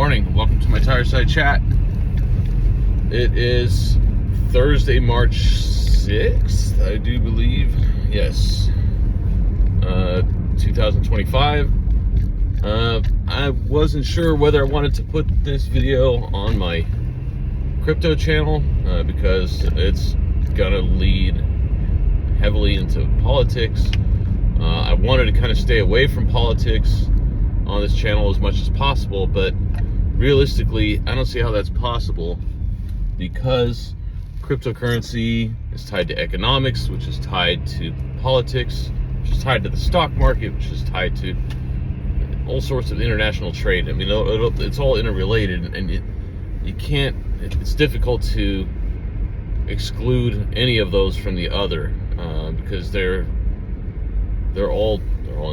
morning. Welcome to my Tireside Chat. It is Thursday, March 6th, I do believe. Yes. 2025. I wasn't sure whether I wanted to put this video on my crypto channel because it's gonna lead heavily into politics. I wanted to kind of stay away from politics on this channel as much as possible, but realistically, I don't see how that's possible because cryptocurrency is tied to economics, which is tied to politics, which is tied to the stock market, which is tied to all sorts of international trade. I mean, it's all interrelated, and you can't, it's difficult to exclude any of those from the other because they're all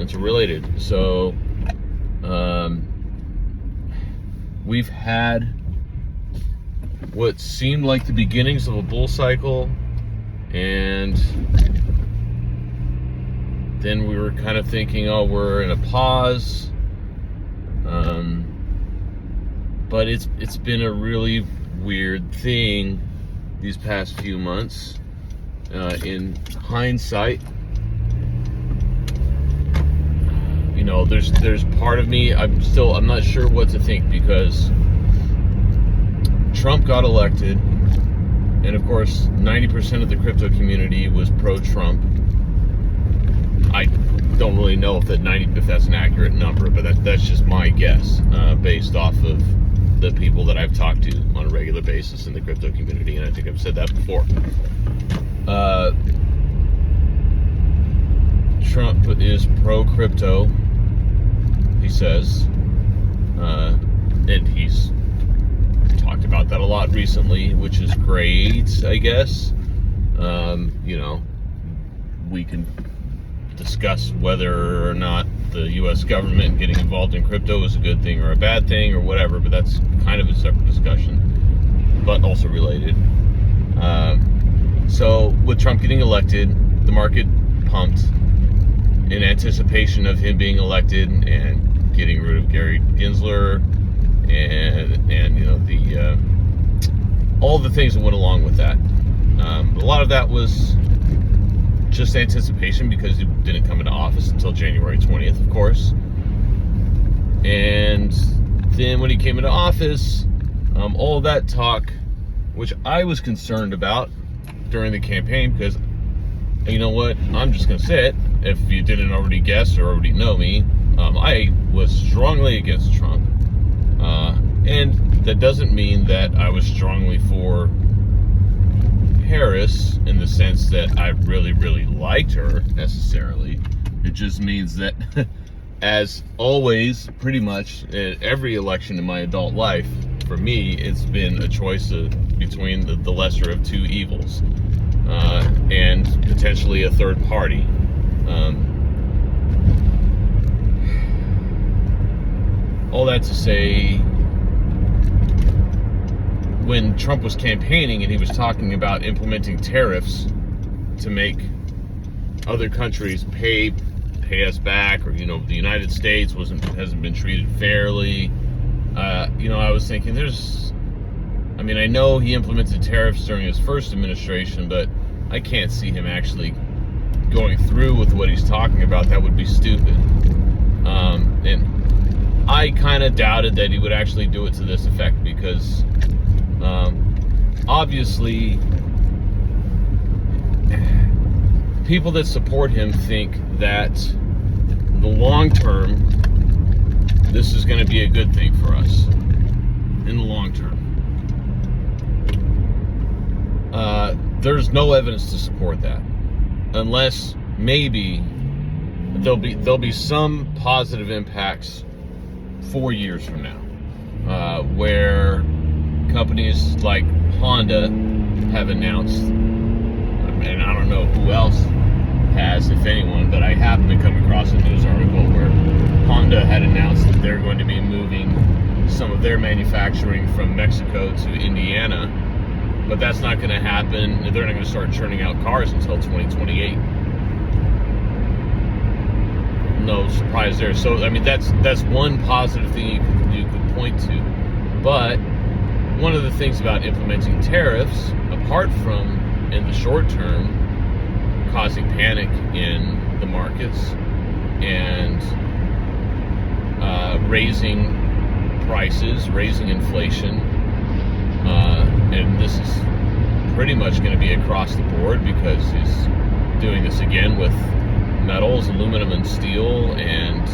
interrelated. So we've had what seemed like the beginnings of a bull cycle, and then we were kind of thinking, oh, we're in a pause. But it's been a really weird thing these past few months. In hindsight, you know, there's part of me, I'm not sure what to think, because Trump got elected, and of course 90% of the crypto community was pro-Trump. I don't really know if that's an accurate number, but that's just my guess, based off of the people that I've talked to on a regular basis in the crypto community, and I think I've said that before. Trump is pro-crypto, he says, and he's talked about that a lot recently, which is great, I guess. You know, we can discuss whether or not the U.S. government getting involved in crypto is a good thing or a bad thing or whatever, but that's kind of a separate discussion, but also related. So with Trump getting elected, the market pumped in anticipation of him being elected and getting rid of Gary Gensler and you know, the all the things that went along with that. A lot of that was just anticipation because he didn't come into office until January 20th, of course. And then when he came into office, all that talk, which I was concerned about during the campaign, because, you know what, I'm just going to say it, if you didn't already guess or already know me, I was strongly against Trump. And that doesn't mean that I was strongly for Harris in the sense that I really, really liked her necessarily. It just means that, as always, pretty much at every election in my adult life, for me, it's been a choice between the lesser of two evils, and potentially a third party. All that to say, when Trump was campaigning and he was talking about implementing tariffs to make other countries pay us back, or, you know, the United States hasn't been treated fairly, you know, I was thinking, I mean, I know he implemented tariffs during his first administration, but I can't see him actually going through with what he's talking about. That would be stupid. And I kind of doubted that he would actually do it to this effect, because obviously people that support him think that in the long term this is going to be a good thing for us in the long term. There's no evidence to support that, unless maybe there'll be some positive impacts 4 years from now, where companies like Honda have announced, and I don't know who else has, if anyone, but I happened to come across a news article where Honda had announced that they're going to be moving some of their manufacturing from Mexico to Indiana, but that's not going to happen. They're not going to start churning out cars until 2028. No surprise there. So, I mean, that's one positive thing you could point to. But one of the things about implementing tariffs, apart from in the short term causing panic in the markets and raising prices, raising inflation, and this is pretty much going to be across the board because he's doing this again with metals, aluminum and steel, and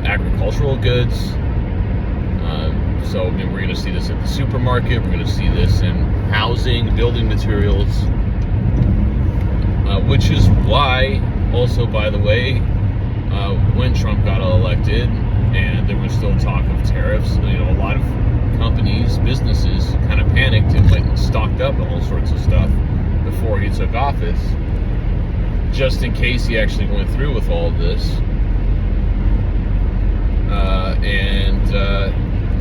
agricultural goods. So I mean, we're going to see this at the supermarket. We're going to see this in housing, building materials, which is why, also, by the way, when Trump got elected and there was still talk of tariffs, a lot of companies, businesses kind of panicked and went and stocked up on all sorts of stuff before he took office, just in case he actually went through with all of this.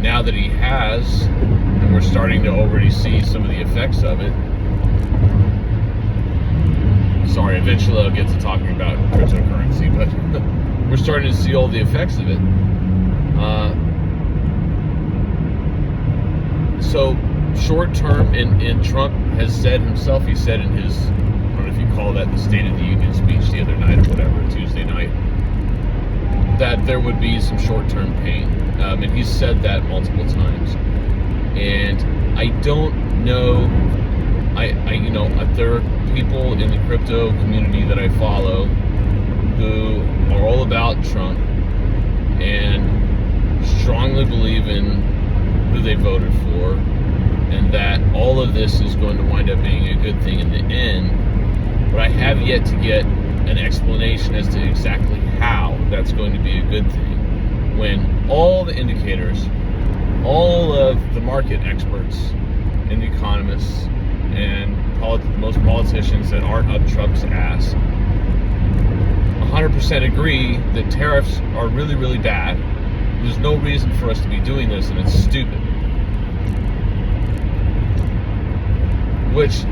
Now that he has, and we're starting to already see some of the effects of it. Sorry, eventually I'll get to talking about cryptocurrency, but we're starting to see all the effects of it. So short term, and Trump has said himself, he said in his, I don't know if you call that the State of the Union speech the other night or whatever, Tuesday night, that there would be some short-term pain. And he's said that multiple times. And I don't know, there are people in the crypto community that I follow who are all about Trump and strongly believe in who they voted for, and that all of this is going to wind up being a good thing in the end. But I have yet to get an explanation as to exactly how that's going to be a good thing when all the indicators, all of the market experts and the economists and most politicians that aren't up Trump's ass 100% agree that tariffs are really, really bad. There's no reason for us to be doing this, and it's stupid. Which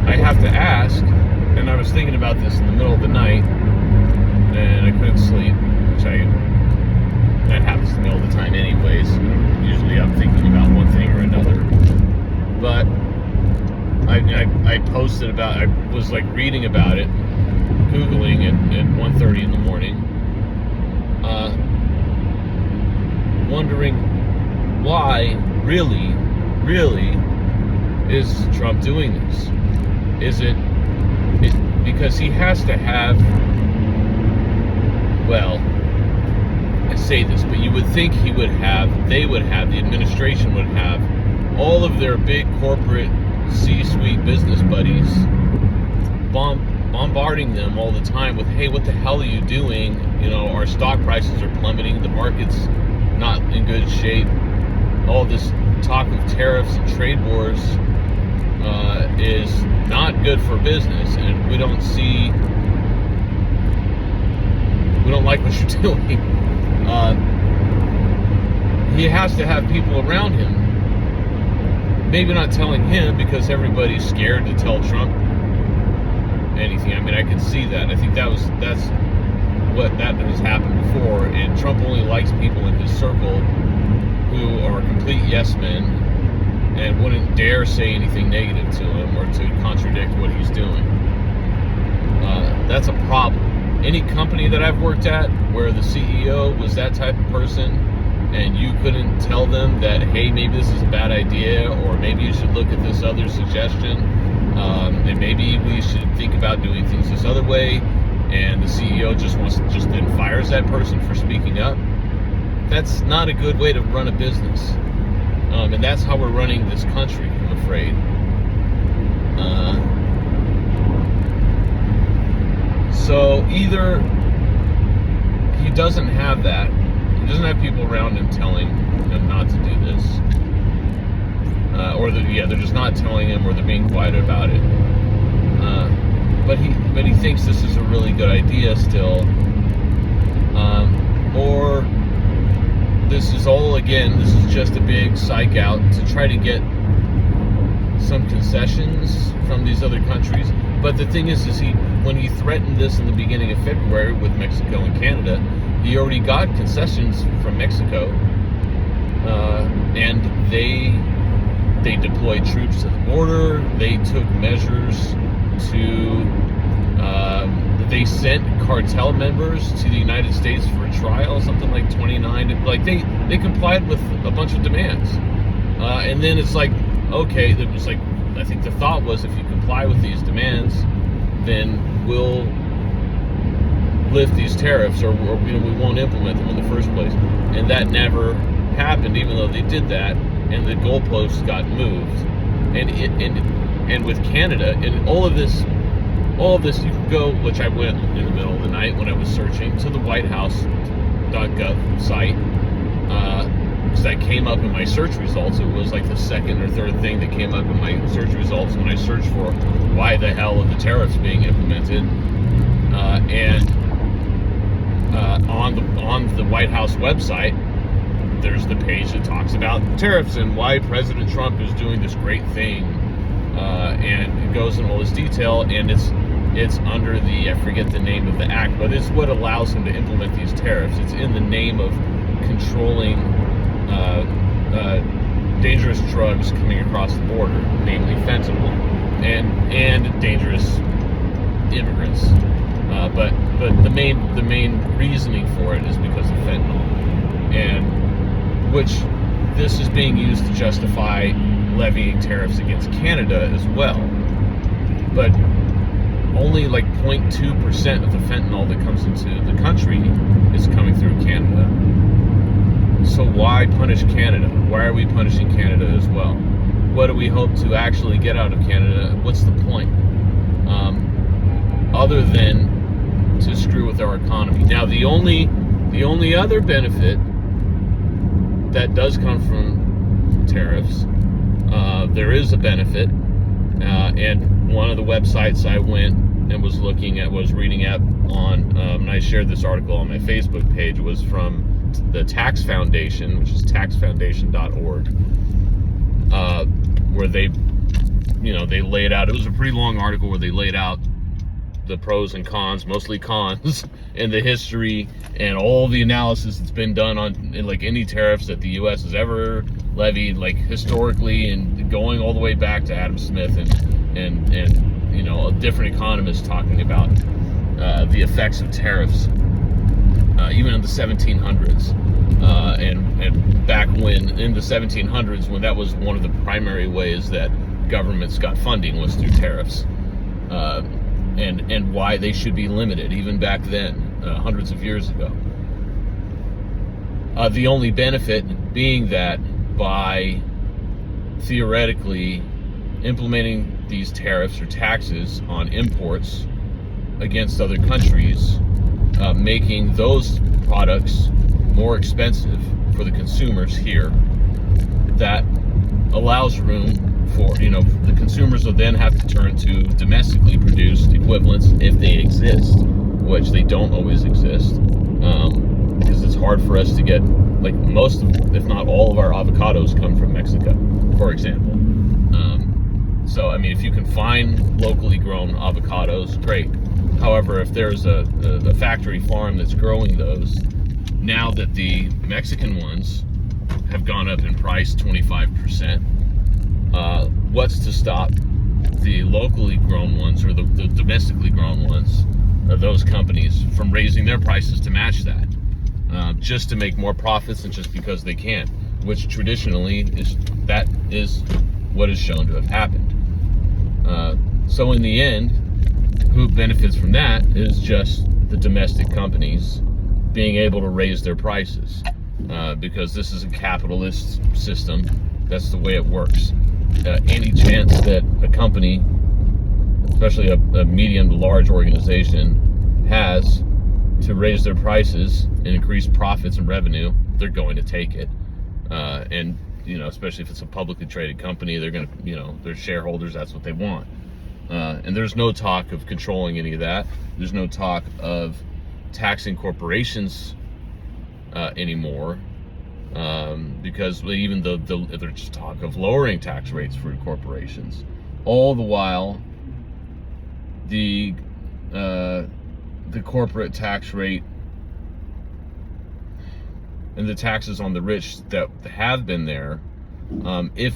I have to ask, and I was thinking about this in the middle of the night, and I couldn't sleep, which that happens to me all the time anyways. Usually I'm thinking about one thing or another. But I posted about, I was like reading about it, Googling it at 1:30 in the morning, wondering why really is Trump doing this? Is it because he has to have, well, I say this, but you would think the administration would have all of their big corporate C-suite business buddies bombarding them all the time with, hey, what the hell are you doing? Our stock prices are plummeting, the market's not in good shape, all this talk of tariffs and trade wars is not good for business, and we don't like what you're doing. He has to have people around him, maybe not telling him because everybody's scared to tell Trump anything. I mean, I can see that. I think that has happened before, and Trump only likes people in his circle who are complete yes men and wouldn't dare say anything negative to him or to contradict what he's doing. That's a problem. Any company that I've worked at where the CEO was that type of person and you couldn't tell them that, hey, maybe this is a bad idea, or maybe you should look at this other suggestion, and maybe we should think about doing things this other way, and the CEO just then fires that person for speaking up, that's not a good way to run a business. And that's how we're running this country, I'm afraid. So either he doesn't have that, he doesn't have people around him telling him not to do this, or they're just not telling him, or they're being quiet about it. But he thinks this is a really good idea still, or this is just a big psych out to try to get some concessions from these other countries. But the thing is when he threatened this in the beginning of February with Mexico and Canada, he already got concessions from Mexico, and they deployed troops to the border. They took measures to they sent cartel members to the United States for a trial, something like 29. Like they complied with a bunch of demands, and then it's like, okay, it was like, I think the thought was, if you comply with these demands, then we'll lift these tariffs, or we won't implement them in the first place. And that never happened, even though they did that, and the goalposts got moved. And with Canada and all of this, you can go, which I went in the middle of the night when I was searching, to the whitehouse.gov site, because that came up in my search results. It was like the second or third thing that came up in my search results when I searched for why the hell are the tariffs being implemented. On the White House website, there's the page that talks about tariffs and why President Trump is doing this great thing, and it goes in all this detail, and it's under the, I forget the name of the act, but it's what allows him to implement these tariffs. It's in the name of controlling dangerous drugs coming across the border, namely fentanyl, and dangerous immigrants. But the main reasoning for it is because of fentanyl, and which this is being used to justify levying tariffs against Canada as well. But only like 0.2% of the fentanyl that comes into the country is coming through Canada. So why punish Canada? Why are we punishing Canada as well? What do we hope to actually get out of Canada? What's the point? Other than to screw with our economy. Now, the only other benefit that does come from tariffs, there is a benefit, and one of the websites I went and was reading up on, and I shared this article on my Facebook page, was from the Tax Foundation, which is taxfoundation.org, where they laid out, it was a pretty long article where they laid out the pros and cons, mostly cons, and the history and all the analysis that's been done on like any tariffs that the U.S. has ever levied, like historically, and going all the way back to Adam Smith and different economists talking about the effects of tariffs, even in the 1700s, and back when in the 1700s, when that was one of the primary ways that governments got funding was through tariffs. And why they should be limited, even back then, hundreds of years ago. The only benefit being that by theoretically implementing these tariffs or taxes on imports against other countries, making those products more expensive for the consumers here, that allows room for, the consumers will then have to turn to domestically produced equivalents if they exist, which they don't always exist, because it's hard for us to get, like, most of, if not all of our avocados come from Mexico, for example. So, I mean, if you can find locally grown avocados, great. However, if there's a factory farm that's growing those, now that the Mexican ones have gone up in price 25%, what's to stop the locally grown ones, or the domestically grown ones, those companies, from raising their prices to match that, just to make more profits, and just because they can, which traditionally is what is shown to have happened. So in the end, who benefits from that is just the domestic companies being able to raise their prices, because this is a capitalist system. That's the way it works. Any chance that a company, especially a medium to large organization, has to raise their prices and increase profits and revenue, they're going to take it. And especially if it's a publicly traded company, they're going to, their shareholders, that's what they want. And there's no talk of controlling any of that. There's no talk of taxing corporations anymore, because even there's talk of lowering tax rates for corporations. All the while, the corporate tax rate and the taxes on the rich that have been there, if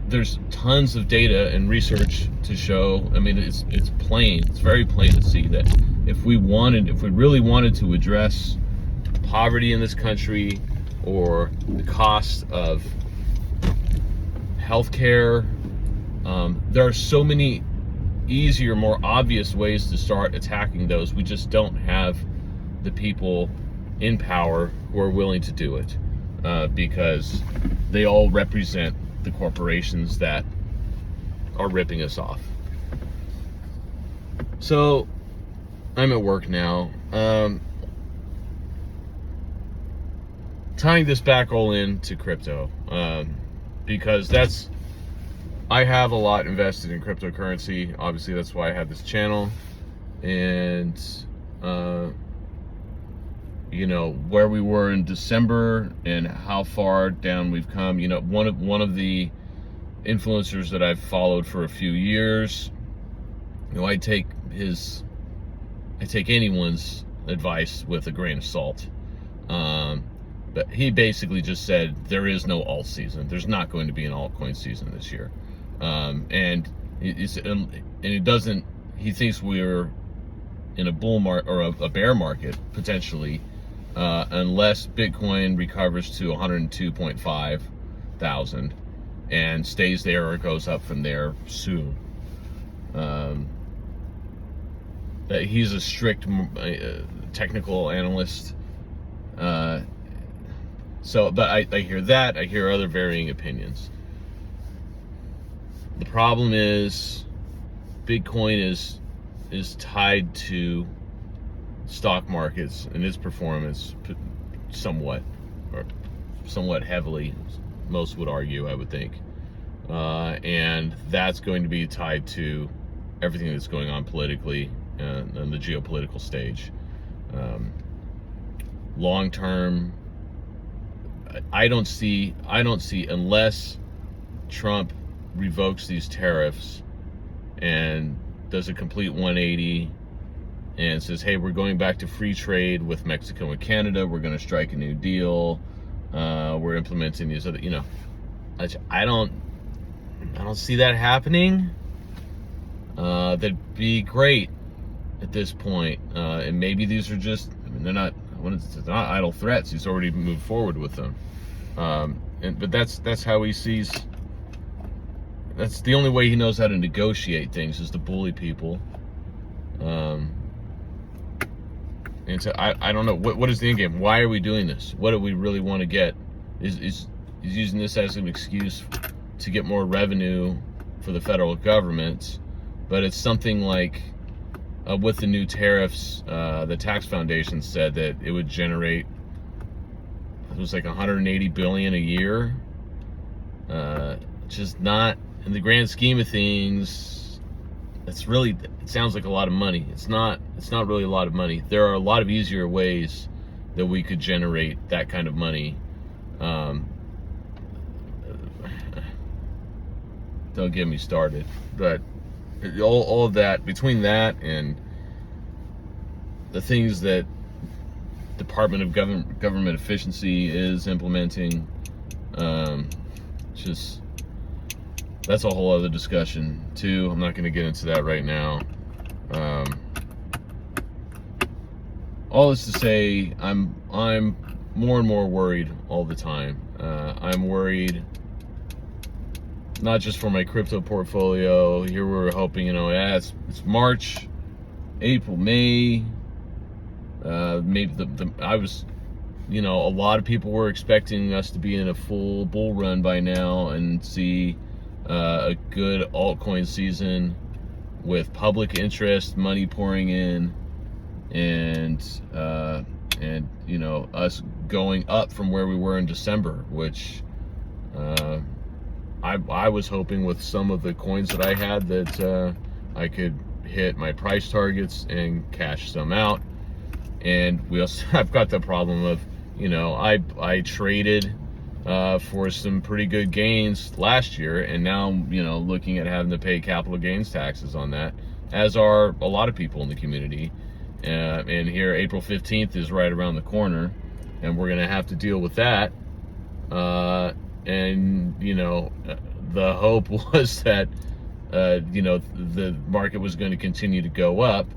there's tons of data and research to show, I mean, it's plain, it's very plain to see that if we really wanted to address poverty in this country, or the cost of healthcare, there are so many easier, more obvious ways to start attacking those. We just don't have the people in power who are willing to do it, because they all represent the corporations that are ripping us off. So I'm at work now. Tying this back all into crypto, because I have a lot invested in cryptocurrency. Obviously, that's why I have this channel. And you know, where we were in December and how far down we've come. You know, one of the influencers that I've followed for a few years, you know, I take anyone's advice with a grain of salt. But he basically just said there is no alt season. There's not going to be an altcoin season this year. And he doesn't. He thinks we're in a bull market or a bear market potentially, unless Bitcoin recovers to 102.5 thousand and stays there or goes up from there soon. He's a strict technical analyst. So, but I hear that. I hear other varying opinions. The problem is Bitcoin is tied to stock markets and its performance somewhat heavily, most would argue, I would think. And that's going to be tied to everything that's going on politically and the geopolitical stage. Long term, I don't see unless Trump revokes these tariffs and does a complete 180 and says, hey, we're going back to free trade with Mexico and Canada, we're going to strike a new deal, we're implementing these other, you know, I don't see that happening. That'd be great at this point. And maybe these are just, I mean, they're not idle threats. He's already moved forward with them. But that's how he sees. That's the only way he knows how to negotiate things, is to bully people. And so I don't know what is the end game. Why are we doing this? What do we really want to get? Is using this as an excuse to get more revenue for the federal government? But it's something like, with the new tariffs, the tax foundation said that it would generate, it was like 180 billion a year, which is not, in the grand scheme of things, it sounds like a lot of money. It's not really a lot of money. There are a lot of easier ways that we could generate that kind of money. Don't get me started, but all of that, between that and the things that Department of Government Efficiency is implementing, that's a whole other discussion too. I'm not going to get into that right now. All this to say, I'm more and more worried all the time. I'm worried not just for my crypto portfolio. Here we're hoping, you know, it's March, April, May. Maybe I was, you know, a lot of people were expecting us to be in a full bull run by now and see a good altcoin season with public interest, money pouring in, and you know, us going up from where we were in December, which I was hoping with some of the coins that I had that I could hit my price targets and cash some out. And we also have got the problem of, you know, I traded for some pretty good gains last year, and now, you know, looking at having to pay capital gains taxes on that, as are a lot of people in the community. And here, April 15th is right around the corner, and we're going to have to deal with that. And, you know, the hope was that, you know, the market was going to continue to go up,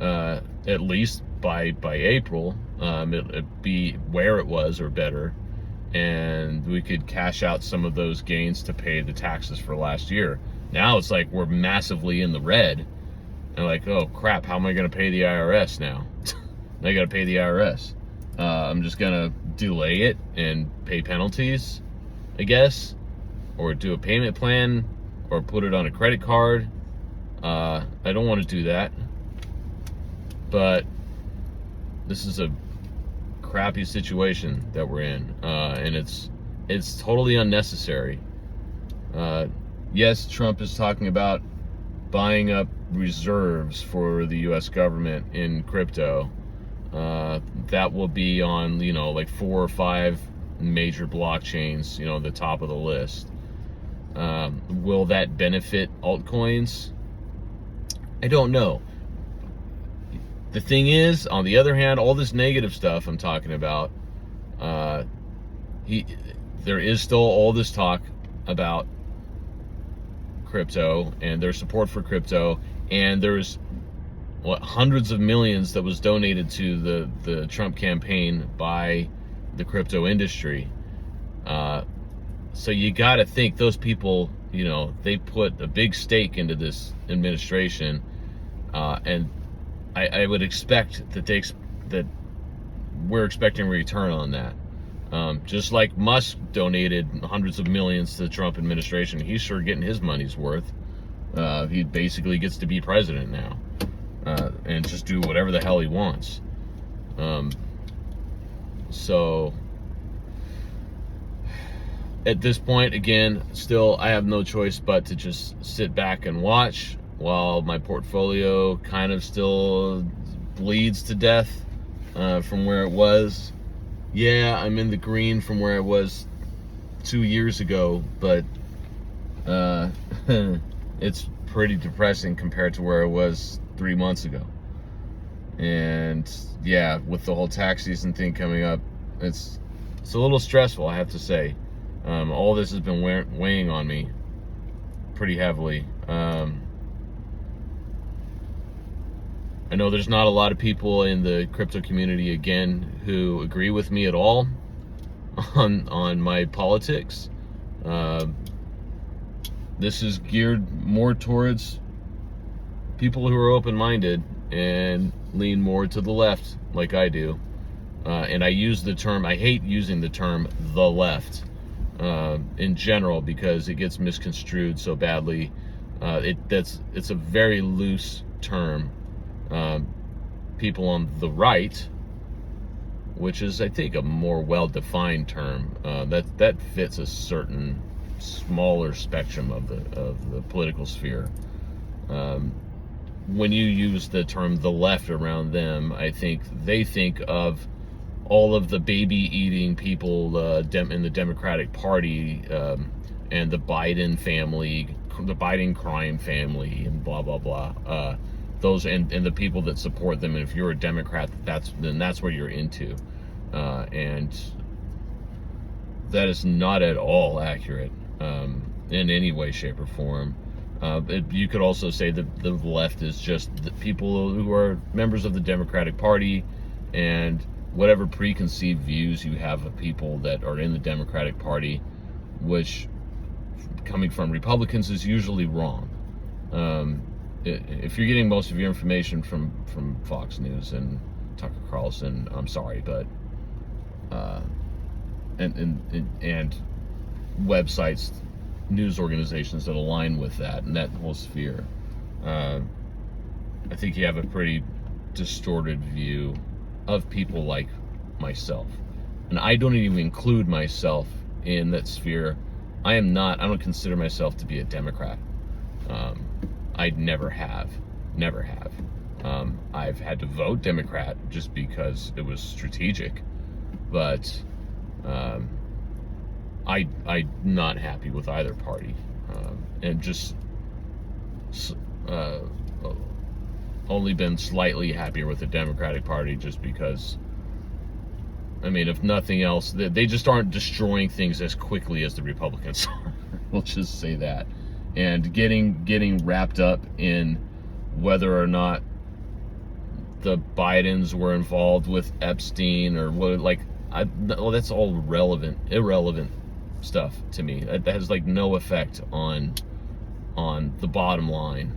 at least by April. It'd be where it was or better, and we could cash out some of those gains to pay the taxes for last year. Now it's like we're massively in the red, and like, oh crap, how am I going to pay the IRS now? I got to pay the IRS. I'm just going to delay it and pay penalties, I guess, or do a payment plan, or put it on a credit card. I don't want to do that, but this is a crappy situation that we're in, and it's totally unnecessary. Yes, Trump is talking about buying up reserves for the U.S. government in crypto. That will be on, you know, like 4 or 5 major blockchains, you know, the top of the list. Will that benefit altcoins? I don't know. The thing is, on the other hand, all this negative stuff I'm talking about, there is still all this talk about crypto and their support for crypto, and there's hundreds of millions that was donated to the Trump campaign by the crypto industry. So you got to think those people, you know, they put a big stake into this administration, and I would expect that we're expecting a return on that. Just like Musk donated hundreds of millions to the Trump administration, he's sure getting his money's worth. He basically gets to be president now, and just do whatever the hell he wants. So at this point, again, still, I have no choice but to just sit back and watch while my portfolio kind of still bleeds to death from where it was. Yeah, I'm in the green from where I was 2 years ago, but it's pretty depressing compared to where I was 3 months ago. And yeah, with the whole tax season thing coming up, it's a little stressful, I have to say. All this has been weighing on me pretty heavily. I know there's not a lot of people in the crypto community, again, who agree with me at all on my politics. This is geared more towards people who are open-minded and lean more to the left, like I do. And I use the term, I hate using the term the left in general, because it gets misconstrued so badly. It's a very loose term. People on the right, which is, I think, a more well-defined term, that fits a certain smaller spectrum of the political sphere. When you use the term the left around them, I think they think of all of the baby-eating people in the Democratic Party, and the Biden family, the Biden crime family, and blah blah blah. Those and the people that support them. And if you're a Democrat, then that's what you're into, and that is not at all accurate in any way, shape, or form. You could also say that the left is just the people who are members of the Democratic Party, and whatever preconceived views you have of people that are in the Democratic Party, which coming from Republicans is usually wrong. If you're getting most of your information from Fox News and Tucker Carlson, I'm sorry, but and websites, news organizations that align with that and that whole sphere, I think you have a pretty distorted view of people like myself. And I don't even include myself in that sphere. I don't consider myself to be a Democrat. I never have. I've had to vote Democrat just because it was strategic, but I'm not happy with either party, and just only been slightly happier with the Democratic Party, just because I mean, if nothing else, they just aren't destroying things as quickly as the Republicans are. We'll just say that. And getting wrapped up in whether or not the Bidens were involved with Epstein or what, like, well, that's all irrelevant stuff to me. That has like no effect on the bottom line,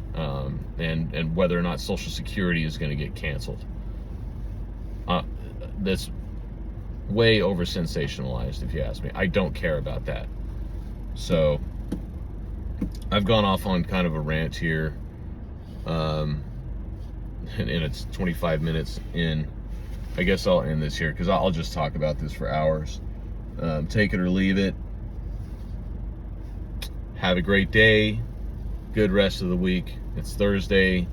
and whether or not Social Security is going to get canceled. That's way over sensationalized, if you ask me. I don't care about that. So I've gone off on kind of a rant here, and it's 25 minutes in. I guess I'll end this here because I'll just talk about this for hours. Take it or leave it. Have a great day. Good rest of the week. It's Thursday.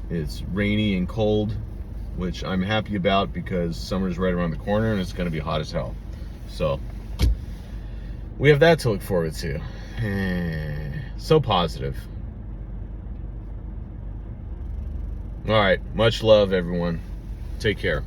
It's rainy and cold, which I'm happy about because summer's right around the corner and it's going to be hot as hell. So we have that to look forward to. So positive. All right. Much love, everyone. Take care.